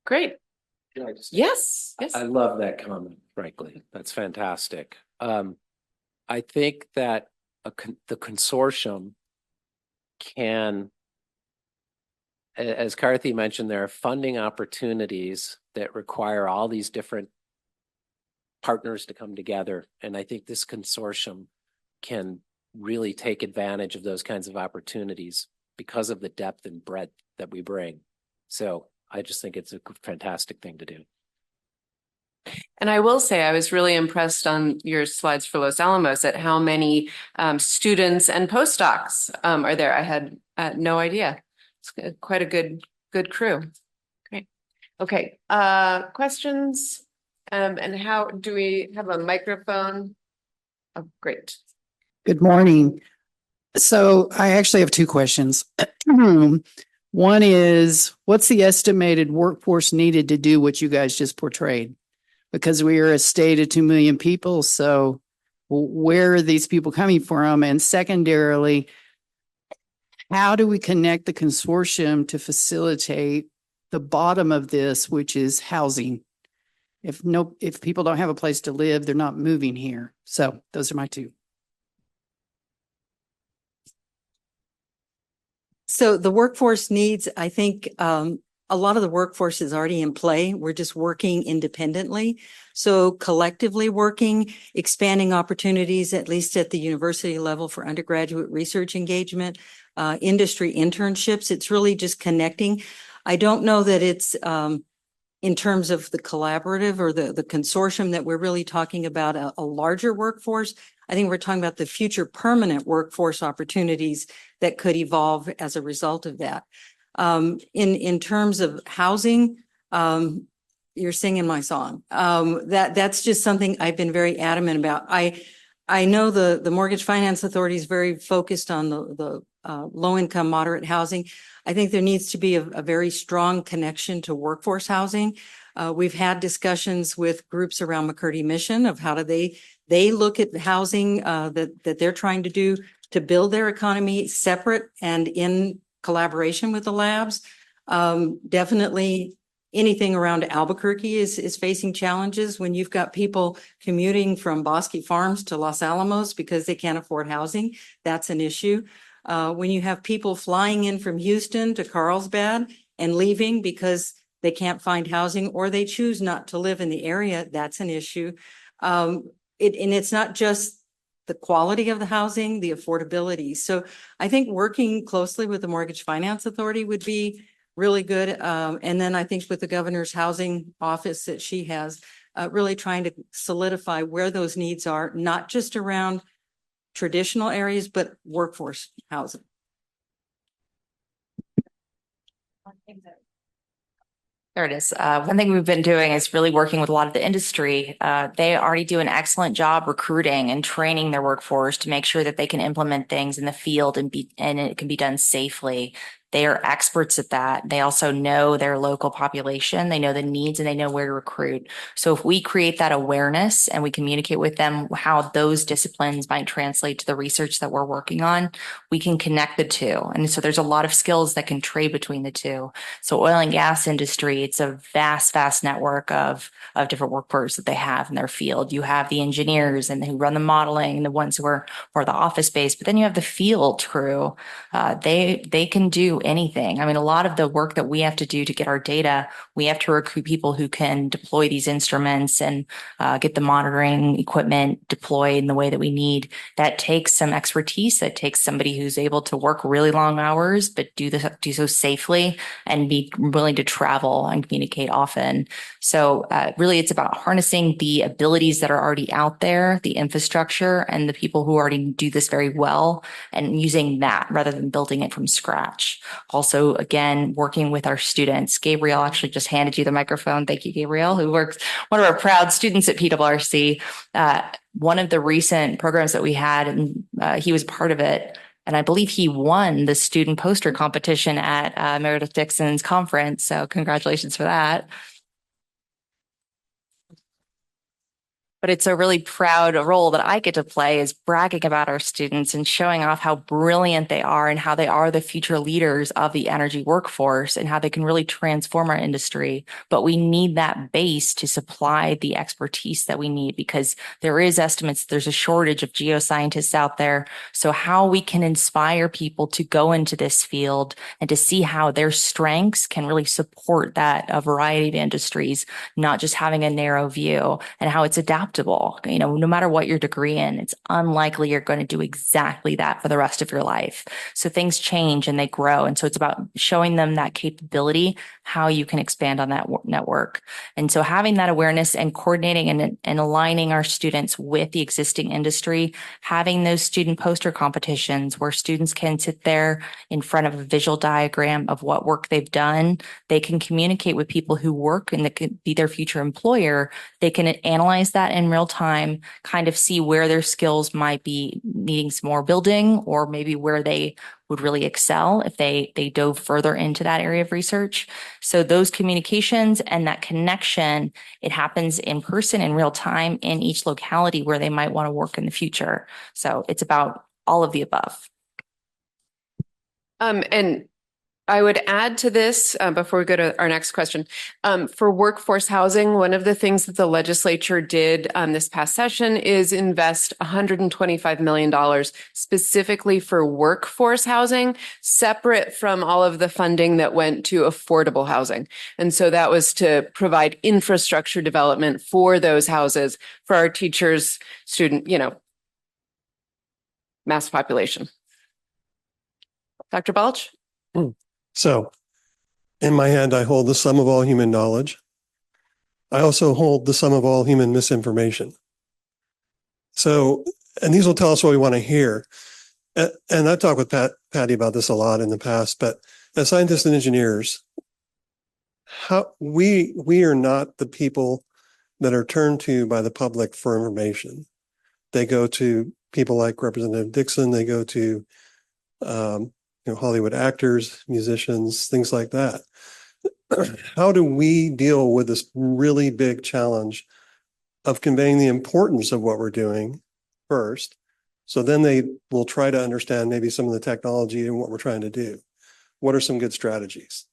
Great. Yes. Yes. I love that comment, frankly. That's fantastic. I think that the consortium can, as Karthi mentioned, there are funding opportunities that require all these different partners to come together. And I think this consortium can really take advantage of those kinds of opportunities because of the depth and breadth that we bring. So I just think it's a fantastic thing to do. And I will say I was really impressed on your slides for Los Alamos at how many students and postdocs are there. I had no idea. It's quite a good crew. Great. Okay. Questions? And how do we have a microphone? Oh, great. Good morning. So I actually have two questions. One is, what's the estimated workforce needed to do what you guys just portrayed? Because we are a state of 2 million people. So where are these people coming from? And secondarily, how do we connect the consortium to facilitate the bottom of this, which is housing? If people don't have a place to live, they're not moving here. So those are my two. So the workforce needs, I think, a lot of the workforce is already in play. We're just working independently. So collectively working, expanding opportunities, at least at the university level for undergraduate research engagement, industry internships. It's really just connecting. I don't know that it's in terms of the collaborative or the consortium that we're really talking about a larger workforce. I think we're talking about the future permanent workforce opportunities that could evolve as a result of that. In terms of housing, you're singing my song. That's just something I've been very adamant about. I know the Mortgage Finance Authority is very focused on the low income, moderate housing. I think there needs to be a very strong connection to workforce housing. We've had discussions with groups around McCurdy Mission of how do they look at housing that they're trying to do to build their economy separate and in collaboration with the labs. Definitely anything around Albuquerque is facing challenges when you've got people commuting from Bosque Farms to Los Alamos because they can't afford housing. That's an issue. When you have people flying in from Houston to Carlsbad and leaving because they can't find housing or they choose not to live in the area, that's an issue. And it's not just the quality of the housing, the affordability. So I think working closely with the Mortgage Finance Authority would be really good. And then I think with the governor's housing office that she has, really trying to solidify where those needs are, not just around traditional areas, but workforce housing. There it is. One thing we've been doing is really working with a lot of the industry. They already do an excellent job recruiting and training their workforce to make sure that they can implement things in the field and it can be done safely. They are experts at that. They also know their local population. They know the needs and they know where to recruit. So if we create that awareness and we communicate with them how those disciplines might translate to the research that we're working on, we can connect the two. And so there's a lot of skills that can trade between the two. So oil and gas industry, it's a vast network of different workforce that they have in their field. You have the engineers and who run the modeling and the ones who are more the office space, but then you have the field crew. They can do anything. I mean, a lot of the work that we have to do to get our data, we have to recruit people who can deploy these instruments and get the monitoring equipment deployed in the way that we need. That takes some expertise. That takes somebody who's able to work really long hours, but do so safely and be willing to travel and communicate often. So really, it's about harnessing the abilities that are already out there, the infrastructure, and the people who already do this very well, and using that rather than building it from scratch. Also, again, working with our students. Gabriel actually just handed you the microphone. Thank you, Gabriel, who works, one of our proud students at PRRC. One of the recent programs that we had, and he was part of it, and I believe he won the student poster competition at Meredith Dixon's conference. So congratulations for that. But it's a really proud role that I get to play, is bragging about our students and showing off how brilliant they are and how they are the future leaders of the energy workforce and how they can really transform our industry. But we need that base to supply the expertise that we need, because there is estimates there's a shortage of geoscientists out there. So how we can inspire people to go into this field and to see how their strengths can really support that a variety of industries, not just having a narrow view, and how it's adaptable. You know, no matter what your degree in, it's unlikely you're going to do exactly that for the rest of your life. So things change and they grow. And so it's about showing them that capability, how you can expand on that network. And so having that awareness and coordinating and aligning our students with the existing industry, having those student poster competitions where students can sit there in front of a visual diagram of what work they've done. They can communicate with people who work and that could be their future employer. They can analyze that in real time, kind of see where their skills might be needing some more building, or maybe where they would really excel if they dove further into that area of research. So those communications and that connection, it happens in person in real time in each locality where they might want to work in the future. So it's about all of the above. And I would add to this before we go to our next question. For workforce housing, one of the things that the legislature did this past session is invest $125 million specifically for workforce housing, separate from all of the funding that went to affordable housing. And so that was to provide infrastructure development for those houses for our teachers, mass population. Dr. Balch? So in my hand, I hold the sum of all human knowledge. I also hold the sum of all human misinformation. So, and these will tell us what we want to hear. And I've talked with Patty about this a lot in the past, but as scientists and engineers, we are not the people that are turned to by the public for information. They go to people like Representative Dixon. They go to Hollywood actors, musicians, things like that. How do we deal with this really big challenge of conveying the importance of what we're doing first? So then they will try to understand maybe some of the technology and what we're trying to do. What are some good strategies?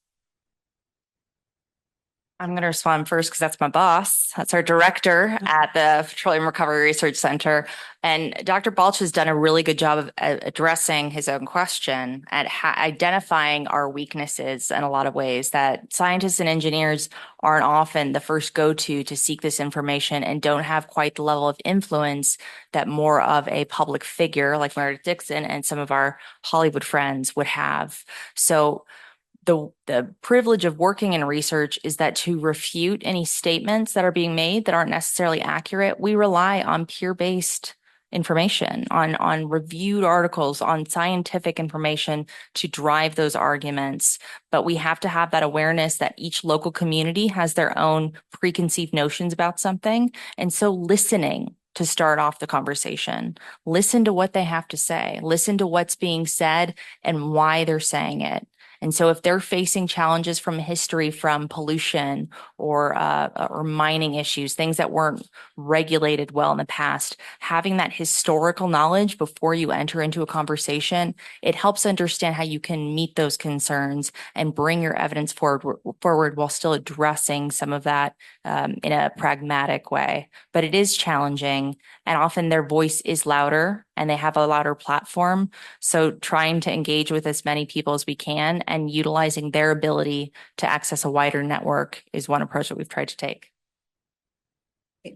I'm going to respond first because that's my boss. That's our director at the Petroleum Recovery Research Center. And Dr. Balch has done a really good job of addressing his own question and identifying our weaknesses in a lot of ways, that scientists and engineers aren't often the first go-to to seek this information and don't have quite the level of influence that more of a public figure like Meredith Dixon and some of our Hollywood friends would have. So the privilege of working in research is that to refute any statements that are being made that aren't necessarily accurate, we rely on peer-based information, on reviewed articles, on scientific information to drive those arguments. But we have to have that awareness that each local community has their own preconceived notions about something. And so listening to start off the conversation, listen to what they have to say, listen to what's being said and why they're saying it. And so if they're facing challenges from history, from pollution or mining issues, things that weren't regulated well in the past, having that historical knowledge before you enter into a conversation, it helps understand how you can meet those concerns and bring your evidence forward while still addressing some of that in a pragmatic way. But it is challenging, and often their voice is louder and they have a louder platform. So trying to engage with as many people as we can and utilizing their ability to access a wider network is one approach that we've tried to take.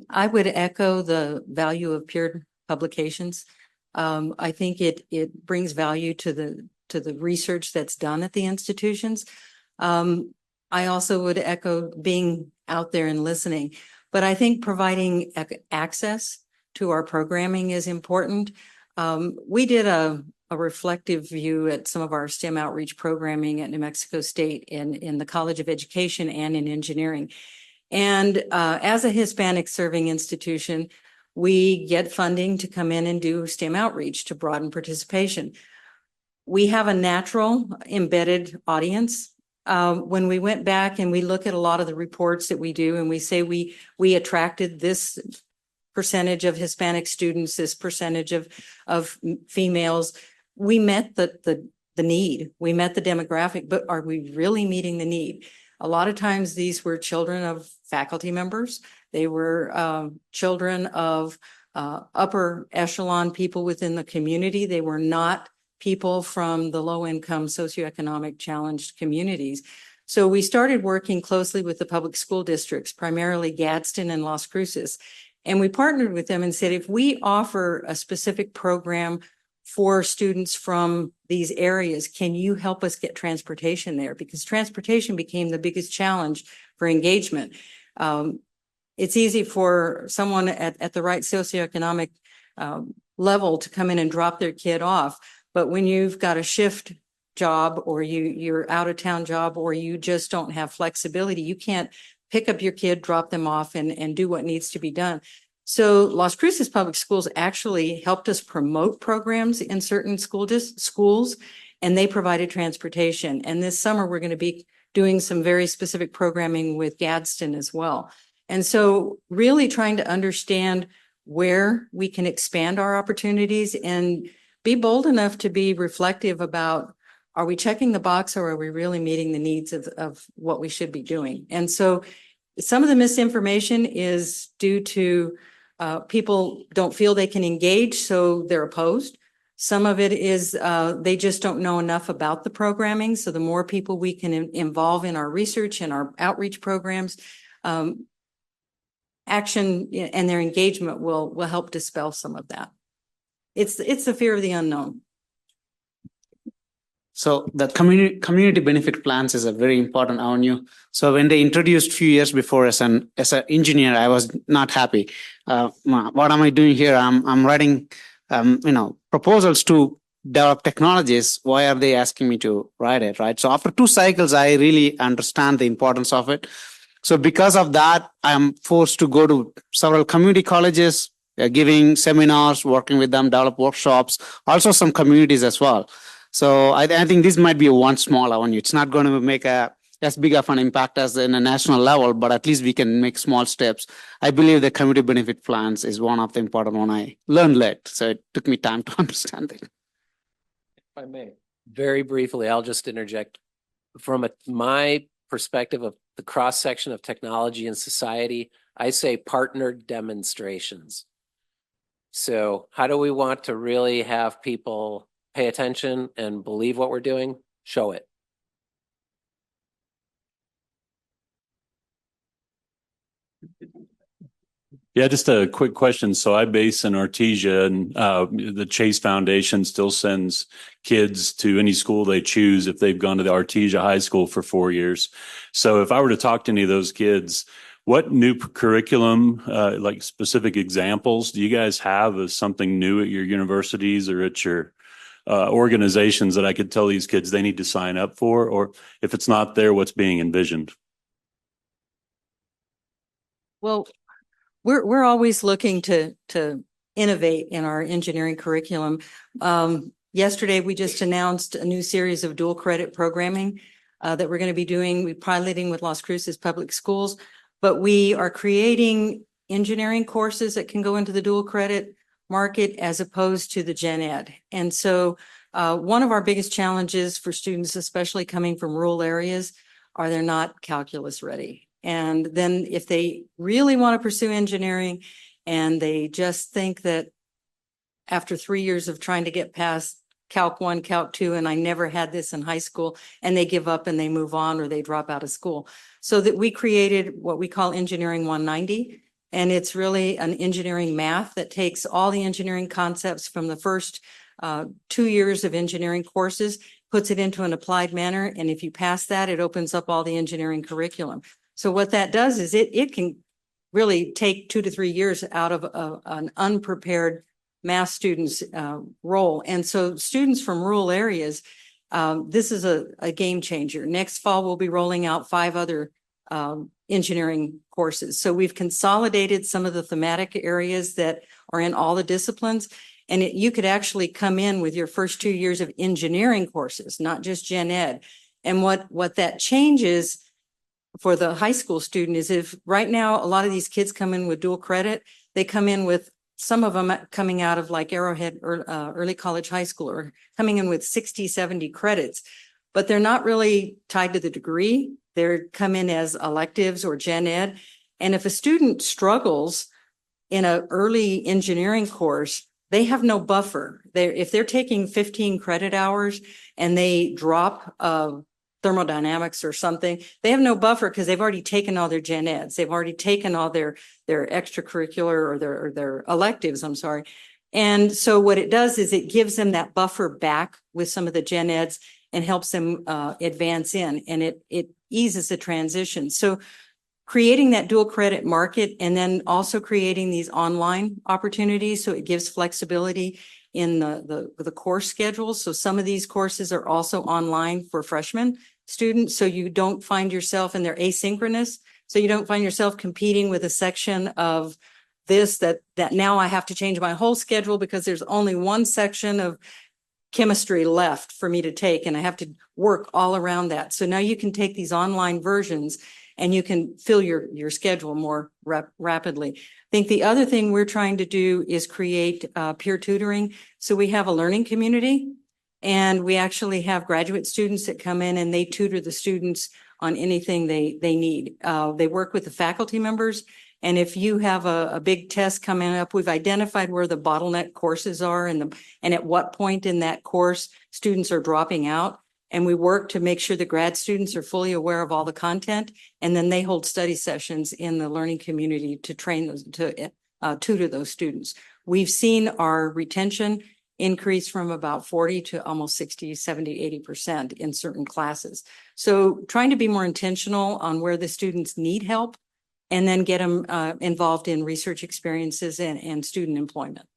I would echo the value of peer publications. I think it brings value to the research that's done at the institutions. I also would echo being out there and listening, but I think providing access to our programming is important. We did a reflective view at some of our STEM outreach programming at New Mexico State in the College of Education and in engineering. And as a Hispanic serving institution, we get funding to come in and do STEM outreach to broaden participation. We have a natural embedded audience. When we went back and we look at a lot of the reports that we do and we say we attracted this percentage of Hispanic students, this percentage of females, we met the need, we met the demographic, but are we really meeting the need? A lot of times these were children of faculty members. They were children of upper echelon people within the community. They were not people from the low-income socioeconomic challenged communities. So we started working closely with the public school districts, primarily Gadsden and Las Cruces. And we partnered with them and said, if we offer a specific program for students from these areas, can you help us get transportation there? Because transportation became the biggest challenge for engagement. It's easy for someone at the right socioeconomic level to come in and drop their kid off. But when you've got a shift job or you're out of town job or you just don't have flexibility, you can't pick up your kid, drop them off and do what needs to be done. So Las Cruces Public Schools actually helped us promote programs in certain schools, and they provided transportation. And this summer, we're going to be doing some very specific programming with Gadsden as well. And so really trying to understand where we can expand our opportunities and be bold enough to be reflective about, are we checking the box or are we really meeting the needs of what we should be doing? And so some of the misinformation is due to people don't feel they can engage, so they're opposed. Some of it is they just don't know enough about the programming. So the more people we can involve in our research and our outreach programs, action and their engagement will help dispel some of that. It's the fear of the unknown. So the community benefit plans is a very important avenue. So when they introduced a few years before as an engineer, I was not happy. What am I doing here? I'm writing, proposals to develop technologies. Why are they asking me to write it, right? So after 2 cycles, I really understand the importance of it. So because of that, I'm forced to go to several community colleges, giving seminars, working with them, develop workshops, also some communities as well. So I think this might be one small avenue. It's not going to make as big of an impact as in a national level, but at least we can make small steps. I believe the community benefit plans is one of the important one I learned late. So it took me time to understand it. If I may, very briefly, I'll just interject from my perspective of the cross-section of technology and society. I say partnered demonstrations. So how do we want to really have people pay attention and believe what we're doing? Show it. Yeah, just a quick question. So I base in Artesia, and the Chase Foundation still sends kids to any school they choose if they've gone to the Artesia High School for 4 years. So if I were to talk to any of those kids, what new curriculum, like specific examples, do you guys have of something new at your universities or at your organizations that I could tell these kids they need to sign up for? Or if it's not there, what's being envisioned? Well, we're always looking to innovate in our engineering curriculum. Yesterday, we just announced a new series of dual credit programming that we're going to be doing. We're piloting with Las Cruces Public Schools, but we are creating engineering courses that can go into the dual credit market as opposed to the gen ed. And so one of our biggest challenges for students, especially coming from rural areas, are they're not calculus ready. And then if they really want to pursue engineering and they just think that after 3 years of trying to get past Calc 1, Calc 2, and I never had this in high school, and they give up and they move on or they drop out of school. So that we created what we call Engineering 190. And it's really an engineering math that takes all the engineering concepts from the first 2 years of engineering courses, puts it into an applied manner. And if you pass that, it opens up all the engineering curriculum. So what that does is it can really take 2 to 3 years out of an unprepared math student's role. And so students from rural areas, this is a game changer. Next fall, we'll be rolling out 5 other engineering courses. So we've consolidated some of the thematic areas that are in all the disciplines. And you could actually come in with your first 2 years of engineering courses, not just gen ed. And what that changes for the high school student is, if right now a lot of these kids come in with dual credit, they come in with some of them coming out of like Arrowhead or early college high school, or coming in with 60, 70 credits, but they're not really tied to the degree. They're come in as electives or gen ed. And if a student struggles in an early engineering course, they have no buffer. If they're taking 15 credit hours and they drop thermodynamics or something, they have no buffer because they've already taken all their gen eds. They've already taken all their extracurricular or their electives, I'm sorry. And so what it does is it gives them that buffer back with some of the gen eds and helps them advance in, and it eases the transition. So creating that dual credit market, and then also creating these online opportunities. So it gives flexibility in the course schedule. So some of these courses are also online for freshmen students. So you don't find yourself, and they're asynchronous. So you don't find yourself competing with a section of this that now I have to change my whole schedule because there's only one section of chemistry left for me to take, and I have to work all around that. So now you can take these online versions and you can fill your schedule more rapidly. I think the other thing we're trying to do is create peer tutoring. So we have a learning community, and we actually have graduate students that come in and they tutor the students on anything they need. They work with the faculty members. And if you have a big test coming up, we've identified where the bottleneck courses are and at what point in that course students are dropping out. And we work to make sure the grad students are fully aware of all the content. And then they hold study sessions in the learning community to train those, to tutor those students. We've seen our retention increase from about 40 to almost 60, 70, 80% in certain classes. So trying to be more intentional on where the students need help, and then get them involved in research experiences and student employment.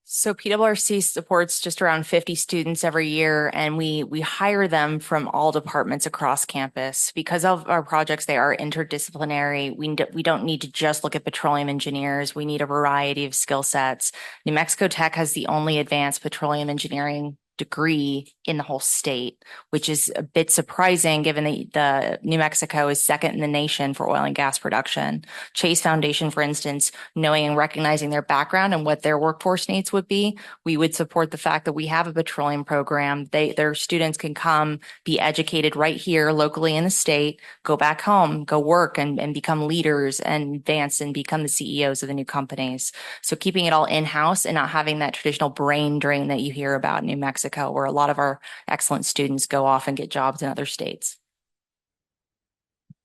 So PRRC supports just around 50 students every year, and we hire them from all departments across campus. Because of our projects, they are interdisciplinary. We don't need to just look at petroleum engineers. We need a variety of skill sets. New Mexico Tech has the only advanced petroleum engineering degree in the whole state, which is a bit surprising given the New Mexico is second in the nation for oil and gas production. Chase Foundation, for instance, knowing and recognizing their background and what their workforce needs would be, we would support the fact that we have a petroleum program. Their students can come be educated right here locally in the state, go back home, go work and become leaders and advance and become the CEOs of the new companies. So keeping it all in-house and not having that traditional brain drain that you hear about in New Mexico, where a lot of our excellent students go off and get jobs in other states.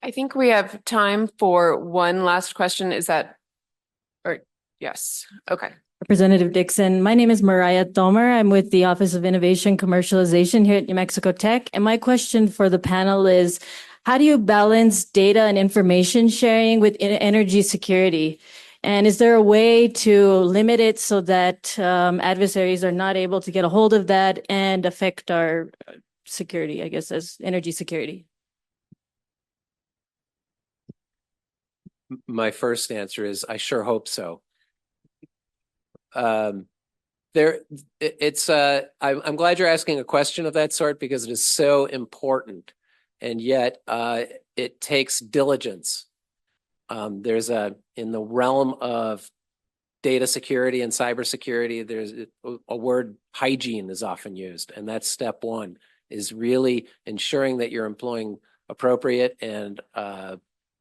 I think we have time for one last question. Is that, or yes, okay. Representative Dixon, my name is Mariah Tomer. I'm with the Office of Innovation Commercialization here at New Mexico Tech. And my question for the panel is, how do you balance data and information sharing with energy security? And is there a way to limit it so that adversaries are not able to get a hold of that and affect our security, I guess, as energy security? My first answer is I sure hope so. I'm glad you're asking a question of that sort, because it is so important, and yet it takes diligence. In the realm of data security and cybersecurity, there's a word hygiene is often used, and that's step one, is really ensuring that you're employing appropriate and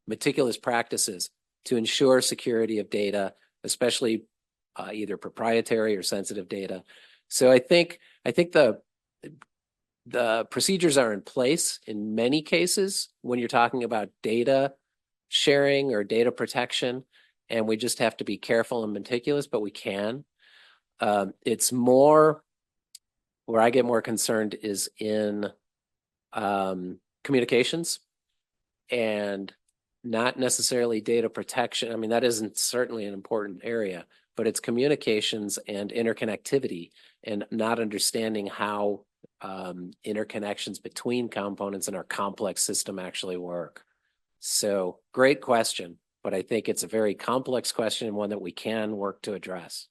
meticulous practices to ensure security of data, especially either proprietary or sensitive data. So I think the procedures are in place in many cases when you're talking about data sharing or data protection, and we just have to be careful and meticulous, but we can. It's more where I get more concerned is in communications and not necessarily data protection. I mean, that isn't certainly an important area, but it's communications and interconnectivity and not understanding how interconnections between components in our complex system actually work. So great question, but I think it's a very complex question and one that we can work to address.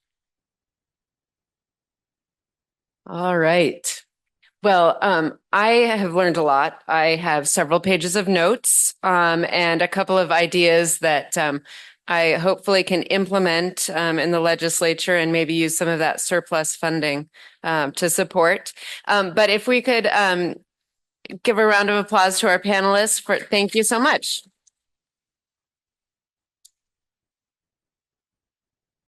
All right. Well, I have learned a lot. I have several pages of notes and a couple of ideas that I hopefully can implement in the legislature and maybe use some of that surplus funding to support. But if we could give a round of applause to our panelists thank you so much.